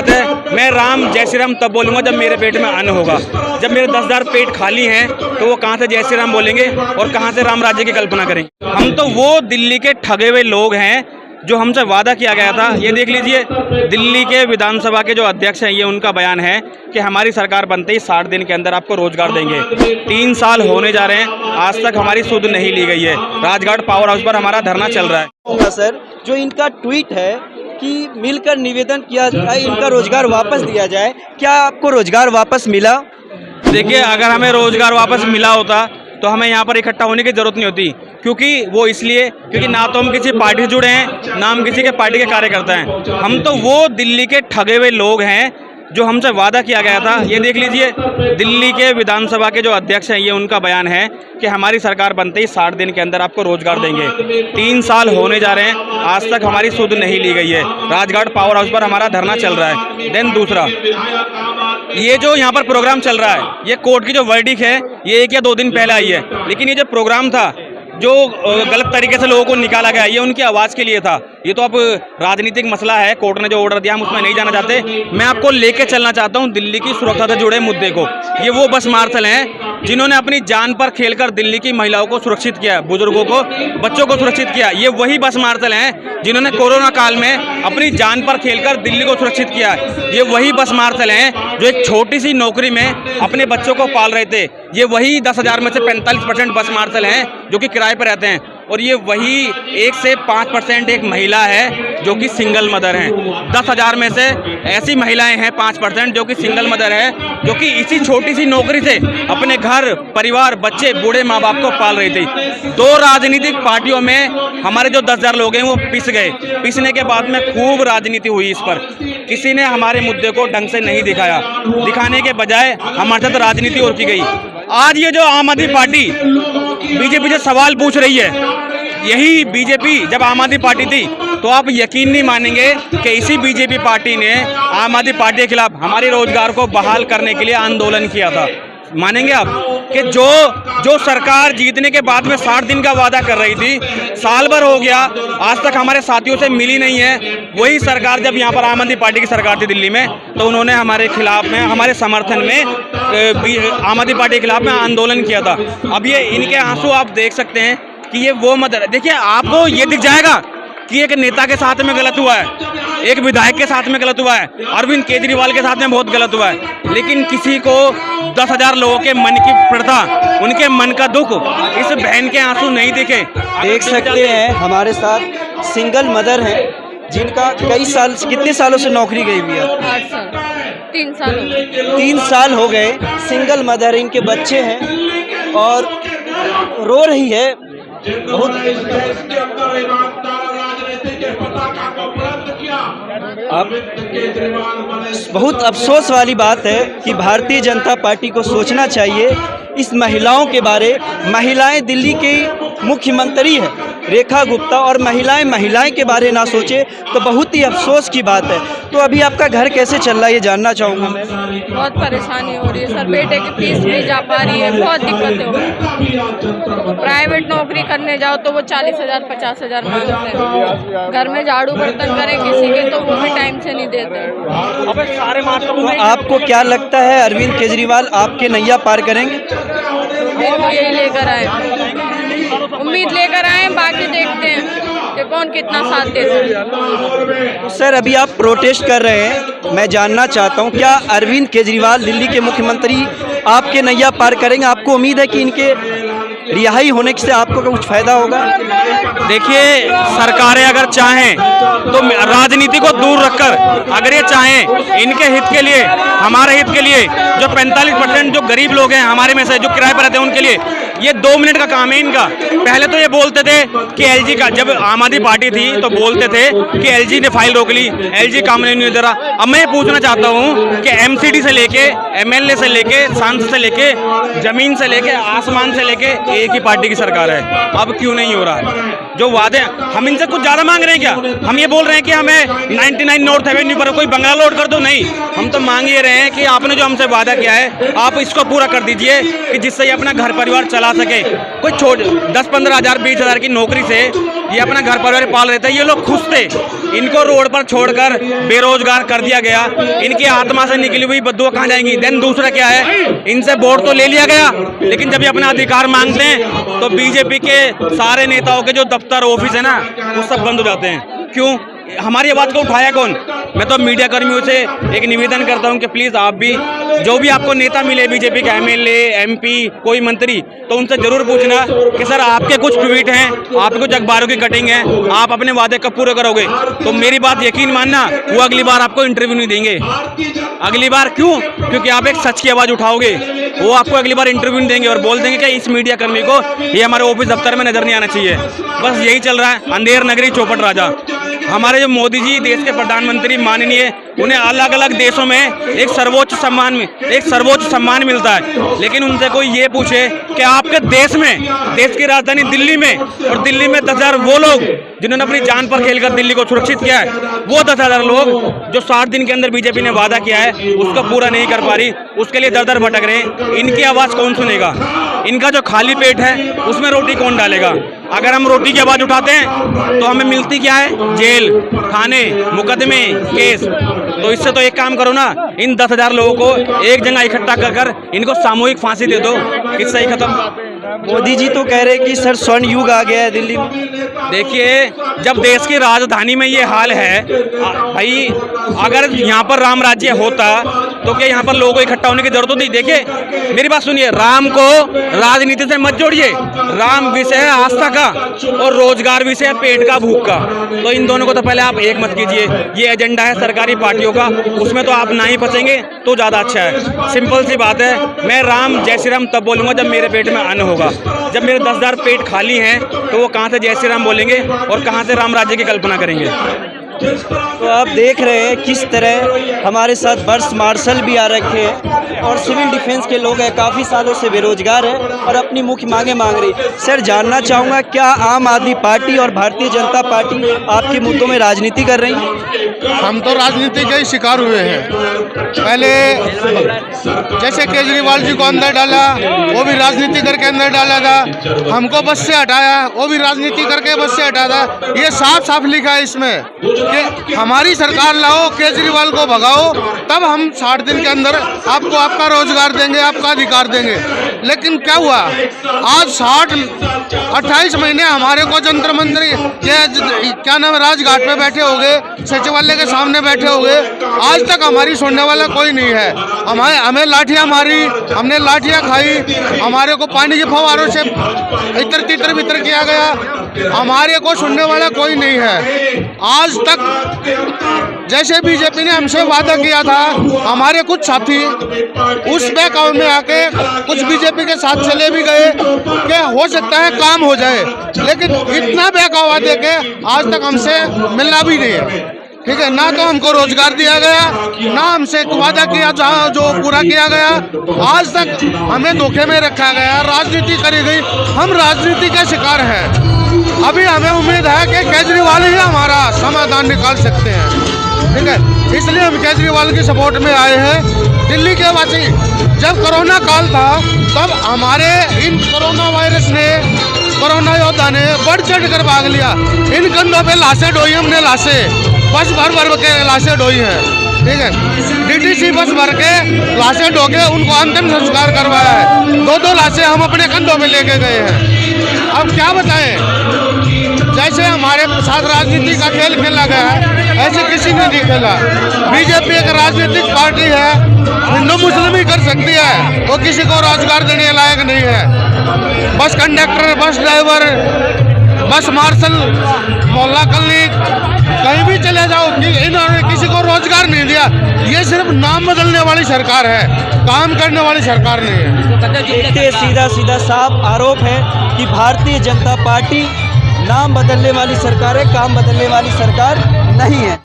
बात है, मैं राम जय श्री राम तब बोलूँगा जब मेरे पेट में अन्न होगा। जब मेरे 10,000 पेट खाली हैं तो वो कहाँ से जय श्री राम बोलेंगे और कहाँ से राम राज्य की कल्पना करेंगे। हम तो वो दिल्ली के ठगे हुए लोग हैं जो हमसे वादा किया गया था। ये देख लीजिए, दिल्ली के विधानसभा के जो अध्यक्ष हैं, ये उनका बयान है कि हमारी सरकार बनते ही 60 दिन के अंदर आपको रोजगार देंगे। 3 साल होने जा रहे हैं, आज तक हमारी सुध नहीं ली गई है। राजघाट पावर हाउस पर हमारा धरना चल रहा है। सर, जो इनका ट्वीट है कि मिलकर निवेदन किया जाए, इनका रोजगार वापस दिया जाए, क्या आपको रोजगार वापस मिला? देखिए, अगर हमें रोजगार वापस मिला होता तो हमें यहाँ पर इकट्ठा होने की जरूरत नहीं होती, क्योंकि वो इसलिए क्योंकि ना तो हम किसी पार्टी से जुड़े हैं, ना हम किसी के पार्टी के कार्यकर्ता हैं। हम तो वो दिल्ली के ठगे हुए लोग हैं जो हमसे वादा किया गया था। ये देख लीजिए, दिल्ली के विधानसभा के जो अध्यक्ष हैं, ये उनका बयान है कि हमारी सरकार बनते ही 60 दिन के अंदर आपको रोजगार देंगे। 3 साल होने जा रहे हैं, आज तक हमारी सुध नहीं ली गई है। राजघाट पावर हाउस पर हमारा धरना चल रहा है। देन दूसरा, ये जो यहाँ पर प्रोग्राम चल रहा है, ये कोर्ट की जो वर्डिक्ट है, ये 1 या 2 दिन पहले आई है। लेकिन ये जो प्रोग्राम था, जो गलत तरीके से लोगों को निकाला गया, ये उनकी आवाज़ के लिए था। ये तो अब राजनीतिक मसला है, कोर्ट ने जो ऑर्डर दिया हम उसमें नहीं जाना चाहते। मैं आपको लेके चलना चाहता हूँ दिल्ली की सुरक्षा से जुड़े मुद्दे को। ये वो बस मार्शल हैं जिन्होंने अपनी जान पर खेलकर दिल्ली की महिलाओं को सुरक्षित किया, बुजुर्गों को, बच्चों को सुरक्षित किया। ये वही बस मार्शल हैं जिन्होंने कोरोना काल में अपनी जान पर खेलकर दिल्ली को सुरक्षित किया। ये वही बस मार्शल हैं जो एक छोटी सी नौकरी में अपने बच्चों को पाल रहे थे। ये वही 10,000 में से 45% बस मार्शल हैं जो कि किराए पर रहते हैं। और ये वही 1 से 5% एक महिला है जो कि सिंगल मदर हैं। 10,000 में से ऐसी महिलाएं हैं 5% जो कि सिंगल मदर है, जो कि इसी छोटी सी नौकरी से अपने घर परिवार, बच्चे, बूढ़े माँ बाप को पाल रही थी। 2 राजनीतिक पार्टियों में हमारे जो 10,000 लोग हैं वो पिस गए। पिसने के बाद में खूब राजनीति हुई इस पर। किसी ने हमारे मुद्दे को ढंग से नहीं दिखाया, दिखाने के बजाय हमारे साथ राजनीति और की गई। आज ये जो आम आदमी पार्टी बीजेपी से सवाल पूछ रही है, यही बीजेपी जब आम आदमी पार्टी थी तो आप यकीन नहीं मानेंगे कि इसी बीजेपी पार्टी ने आम आदमी पार्टी के खिलाफ हमारे रोजगार को बहाल करने के लिए आंदोलन किया था। मानेंगे आप कि जो सरकार जीतने के बाद में 60 दिन का वादा कर रही थी, साल भर हो गया, आज तक हमारे साथियों से मिली नहीं है। वही सरकार जब यहाँ पर आम आदमी पार्टी की सरकार थी दिल्ली में, तो उन्होंने हमारे खिलाफ में, हमारे समर्थन में आम आदमी पार्टी के खिलाफ में आंदोलन किया था। अब ये इनके आंसू आप देख सकते हैं कि ये वो मदद। देखिए, आपको ये दिख जाएगा कि एक नेता के साथ में गलत हुआ है, एक विधायक के साथ में गलत हुआ है, अरविंद केजरीवाल के साथ में बहुत गलत हुआ है, लेकिन किसी को 10,000 लोगों के मन की प्रथा, उनके मन का दुख, इस बहन के आंसू नहीं दिखे। देख सकते हैं हमारे साथ सिंगल मदर हैं जिनका कई साल, कितने सालों से नौकरी गई हुई है? 8 साल, 3 साल हो गए। 3 साल हो गए। सिंगल मदर, इनके बच्चे हैं और रो रही है। बहुत अफसोस वाली बात है कि भारतीय जनता पार्टी को सोचना चाहिए इस महिलाओं के बारे। महिलाएं दिल्ली की मुख्यमंत्री है रेखा गुप्ता, और महिलाएं के बारे ना सोचे तो बहुत ही अफसोस की बात है। तो अभी आपका घर कैसे चल रहा है ये जानना चाहूँगा मैं। बहुत परेशानी हो रही है सर, बेटे की फीस नहीं जा पा रही है, बहुत दिक्कतें हो रही। प्राइवेट नौकरी करने जाओ तो वो 40,000 50,000 मांगते हैं। घर में झाड़ू बर्तन करें किसी के तो वो भी टाइम से नहीं देते। तो आपको क्या लगता है अरविंद केजरीवाल आपके नैया पार करेंगे? यही लेकर आए, उम्मीद लेकर आए, बाकी देखते हैं कि कौन कितना साथ देता है। सर, अभी आप प्रोटेस्ट कर रहे हैं, मैं जानना चाहता हूं क्या अरविंद केजरीवाल दिल्ली के मुख्यमंत्री आपके नैया पार करेंगे? आपको उम्मीद है कि इनके रिहाई होने से आपको कुछ फायदा होगा? देखिए, सरकारें अगर चाहें तो राजनीति को दूर रखकर, अगर ये चाहें इनके हित के लिए, हमारे हित के लिए, जो 45% जो गरीब लोग हैं हमारे में से, जो किराए पर रहते हैं, उनके लिए ये 2 मिनट का काम है इनका। पहले तो ये बोलते थे कि एलजी का, जब आम आदमी पार्टी थी तो बोलते थे कि एलजी ने फाइल रोक ली, एलजी काम नहीं दे रहा। अब मैं पूछना चाहता हूँ कि एमसीडी से लेके, एमएलए से लेके, सांसद से लेके, जमीन से लेके, आसमान से लेके एक ही पार्टी की सरकार है। अब क्यों नहीं हो रहा? जो वादे, हम इनसे कुछ ज्यादा मांग रहे हैं क्या? हम ये बोल रहे हैं कि हमें 99 नॉर्थ एवेन्यू पर कोई बंगला लोड कर दो? नहीं, हम तो मांग ये रहे हैं कि आपने जो हमसे वादा किया है आप इसको पूरा कर दीजिए कि जिससे ये अपना घर परिवार चला सके। कोई 10-15 हज़ार 20 हज़ार की नौकरी से ये अपना घर परिवार पाल रहे थे, ये लोग खुश थे। इनको रोड पर छोड़कर बेरोजगार कर दिया गया। इनकी आत्मा से निकली हुई बद्दुआ कहाँ जाएंगी? देन दूसरा क्या है, इनसे वोट तो ले लिया गया, लेकिन जब ये अपना अधिकार मांगते हैं तो बीजेपी के सारे नेताओं के जो दफ्तर ऑफिस है ना, वो सब बंद हो जाते हैं। क्यों? हमारी आवाज़ को उठाया कौन? मैं तो मीडिया कर्मियों से एक निवेदन करता हूं कि प्लीज़ आप भी, जो भी आपको नेता मिले, बीजेपी का एमएलए, एमपी, कोई मंत्री, तो उनसे जरूर पूछना कि सर आपके कुछ ट्वीट हैं, आपके कुछ अखबारों की कटिंग है, आप अपने वादे कब पूरे करोगे? तो मेरी बात यकीन मानना, वो अगली बार आपको इंटरव्यू नहीं देंगे। अगली बार क्यों? क्योंकि आप एक सच की आवाज़ उठाओगे, वो आपको अगली बार इंटरव्यू नहीं देंगे और बोल देंगे कि इस मीडिया कर्मी को ये हमारे ऑफिस दफ्तर में नजर नहीं आना चाहिए। बस यही चल रहा है, अंधेर नगरी चौपट राजा। हमारे जो मोदी जी देश के प्रधानमंत्री माननीय, उन्हें अलग अलग देशों में एक सर्वोच्च सम्मान मिलता है, लेकिन उनसे कोई ये पूछे कि आपके देश में, देश की राजधानी दिल्ली में, और दिल्ली में 10,000 वो लोग जिन्होंने अपनी जान पर खेलकर दिल्ली को सुरक्षित किया है, वो 10,000 लोग जो 60 दिन के अंदर बीजेपी ने वादा किया है उसको पूरा नहीं कर पा रही, उसके लिए दर-दर भटक रहे हैं। इनकी आवाज़ कौन सुनेगा? इनका जो खाली पेट है उसमें रोटी कौन डालेगा? अगर हम रोटी की आवाज़ उठाते हैं तो हमें मिलती क्या है? जेल, थाने, मुकदमे, केस। तो इससे तो एक काम करो ना, इन 10,000 लोगों को एक जगह इकट्ठा कर इनको सामूहिक फांसी दे दो, किस्सा ही खत्म। मोदी जी तो कह रहे हैं कि सर स्वर्ण युग आ गया है दिल्ली में। देखिए, जब देश की राजधानी में ये हाल है, भाई अगर यहाँ पर राम राज्य होता तो क्या यहाँ पर लोगों को इकट्ठा होने की जरूरत होती? देखिए मेरी बात सुनिए, राम को राजनीति से मत जोड़िए। राम विषय है आस्था का और रोजगार विषय है पेट का, भूख का। तो इन दोनों को तो पहले आप एक मत कीजिए। ये एजेंडा है सरकारी पार्टियों का, उसमें तो आप ना ही फंसेंगे तो ज़्यादा अच्छा है। सिंपल सी बात है, मैं राम जय श्री राम तब बोलूँगा जब मेरे पेट में अन्न होगा। जब मेरे 10,000 पेट खाली हैं तो वो कहाँ से जय श्री राम बोलेंगे और कहाँ से राम राज्य की कल्पना करेंगे? तो आप देख रहे हैं किस तरह हमारे साथ बर्ड्स मार्शल भी आ रखे हैं और सिविल डिफेंस के लोग हैं, काफ़ी सालों से बेरोजगार है और अपनी मुख्य मांगे मांग रही। सर जानना चाहूँगा, क्या आम आदमी पार्टी और भारतीय जनता पार्टी आपके मुद्दों में राजनीति कर रही है? हम तो राजनीति के ही शिकार हुए हैं। पहले जैसे केजरीवाल जी को अंदर डाला, वो भी राजनीति करके अंदर डाला था। हमको बस से हटाया, वो भी राजनीति करके बस से हटाया था। ये साफ साफ लिखा है इसमें कि हमारी सरकार लाओ, केजरीवाल को भगाओ, तब हम 60 दिन के अंदर आपको आपका रोजगार देंगे, आपका अधिकार देंगे। लेकिन क्या हुआ, आज 28 महीने हमारे को जंतर मंत्र क्या नाम राजघाट पे बैठे हो गए, सचिवालय के सामने बैठे हो गए, आज तक हमारी सुनने वाला कोई नहीं है। हमें लाठियां मारी, हमने लाठियां खाई, हमारे को पानी के फव्वारों से इतर तितर बितर किया गया, हमारे को सुनने वाला कोई नहीं है। आज तक जैसे बीजेपी ने हमसे वादा किया था, हमारे कुछ साथी उस बहकावे में आके कुछ बीजेपी के साथ चले भी गए कि हो सकता है काम हो जाए, लेकिन इतना बहकावा देके आज तक हमसे मिलना भी नहीं है। ठीक है, ना तो हमको रोजगार दिया गया, ना हमसे वादा किया जो पूरा किया गया। आज तक हमें धोखे में रखा गया, राजनीति करी गई, हम राजनीति के शिकार हैं। अभी हमें उम्मीद है कि केजरीवाल ही हमारा समाधान निकाल सकते हैं। ठीक है, इसलिए हम केजरीवाल की सपोर्ट में आए हैं। दिल्ली के वासी, जब कोरोना काल था तब हमारे इन कोरोना वायरस ने, कोरोना योद्धा ने बढ़ चढ़ कर भाग लिया। इन कंधों पे लाशें ढोई, हमने लाशें बस भर भर के लाशें ढोई हैं। ठीक है, डीटीसी बस भर के लाशें ढो के उनको अंतिम संस्कार करवाया है। 2-2 लाशें हम अपने कंधों में लेके गए हैं। अब क्या बताएं, जैसे हमारे साथ राजनीति का खेल खेला गया है, ऐसे किसी ने नहीं खेला। बीजेपी एक राजनीतिक पार्टी है, हिंदू मुस्लिम ही कर सकती है, वो किसी को रोजगार देने लायक नहीं है। बस कंडक्टर, बस ड्राइवर, बस मार्शल, मोहल्ला क्लिनिक, कहीं भी चले जाओ, इन्होंने किसी को रोजगार नहीं दिया। ये सिर्फ नाम बदलने वाली सरकार है, काम करने वाली सरकार नहीं है। देखते सीधा सीधा साफ आरोप है कि भारतीय जनता पार्टी नाम बदलने वाली सरकार है, काम बदलने वाली सरकार नहीं है।